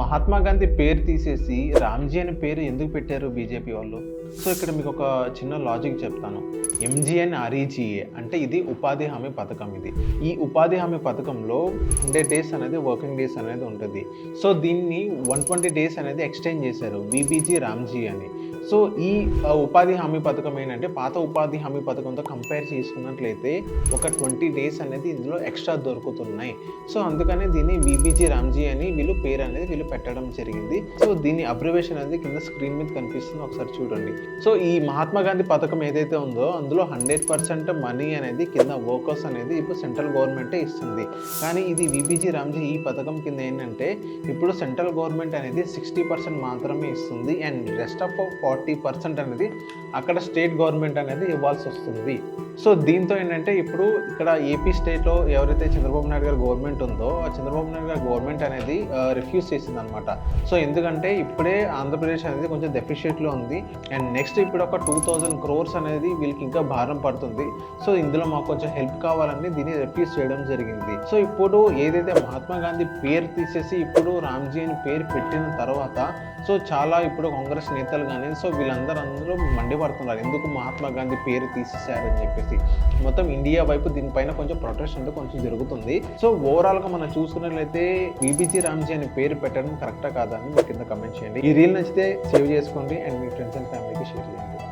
మహాత్మా గాంధీ పేరు తీసేసి రామ్జీ అనే పేరు ఎందుకు పెట్టారు బీజేపీ వాళ్ళు? సో ఇక్కడ మీకు ఒక చిన్న లాజిక్ చెప్తాను. ఎంజీఎన్ఆర్ఈజీఏ అంటే ఇది ఉపాధి హామీ పథకం. ఈ ఉపాధి హామీ పథకంలో 100 డేస్ అనేది వర్కింగ్ డేస్ అనేది ఉంటుంది. సో దీన్ని 120 డేస్ అనేది ఎక్స్టెండ్ చేశారు విబీజీ రామ్జీ అని. సో ఈ ఉపాధి హామీ పథకం ఏంటంటే పాత ఉపాధి హామీ పథకంతో కంపేర్ చేసుకున్నట్లయితే ఒక 20 డేస్ అనేది ఇందులో ఎక్స్ట్రా దొరుకుతున్నాయి. సో అందుకనే దీన్ని విబీజీ రామ్జీ అని పేరు అనేది పెట్టడం జరిగింది. సో దీని అబ్రివేషన్ అనేది కింద స్క్రీన్ మీద కనిపిస్తుంది, ఒకసారి చూడండి. సో ఈ మహాత్మా గాంధీ పథకం ఏదైతే ఉందో అందులో 100% మనీ అనేది కింద వర్కర్స్ అనేది ఇప్పుడు సెంట్రల్ గవర్నమెంటే ఇస్తుంది. కానీ ఇది విబీజీ రామ్జీ ఈ పథకం కింద ఏంటంటే ఇప్పుడు సెంట్రల్ గవర్నమెంట్ అనేది 60% మాత్రమే ఇస్తుంది అండ్ రెస్ట్ ఆఫ్ 40% అనేది అక్కడ స్టేట్ గవర్నమెంట్ అనేది ఇవ్వాల్సి వస్తుంది. సో దీంతో ఏంటంటే ఇప్పుడు ఇక్కడ ఏపీ స్టేట్లో ఎవరైతే చంద్రబాబు నాయుడు గారి గవర్నమెంట్ ఉందో ఆ చంద్రబాబు నాయుడు గారి గవర్నమెంట్ అనేది రిఫ్యూజ్ చేసింది అనమాట. సో ఎందుకంటే ఇప్పుడే ఆంధ్రప్రదేశ్ అనేది కొంచెం డెఫిషియట్లో ఉంది అండ్ నెక్స్ట్ ఇప్పుడు ఒక 2000 crores అనేది వీళ్ళకి ఇంకా భారం పడుతుంది. సో ఇందులో మాకు కొంచెం హెల్ప్ కావాలని దీన్ని రిఫ్యూజ్ చేయడం జరిగింది. సో ఇప్పుడు ఏదైతే మహాత్మా గాంధీ పేరు తీసేసి ఇప్పుడు రామ్జీ అని పేరు పెట్టిన తర్వాత సో చాలా ఇప్పుడు కాంగ్రెస్ నేతలు కానీ సో వీళ్ళందరూ మండిపడుతున్నారు ఎందుకు మహాత్మా గాంధీ పేరు తీసేశారని చెప్పేసి. మొత్తం ఇండియా వైపు దీనిపైన కొంచెం ప్రొటెస్ట్ అంటే కొంచెం జరుగుతుంది. సో ఓవరాల్గా మనం చూసుకున్నట్లయితే విబీజీ రామ్జీ అని పేరు పెట్టడం కరెక్టా కాదా అని మీరు కింద కమెంట్ చేయండి. ఈ రీల్ నచ్చితే సేవ్ చేసుకోండి అండ్ మీ ఫ్రెండ్స్ అండ్ ఫ్యామిలీకి షేర్ చేయండి.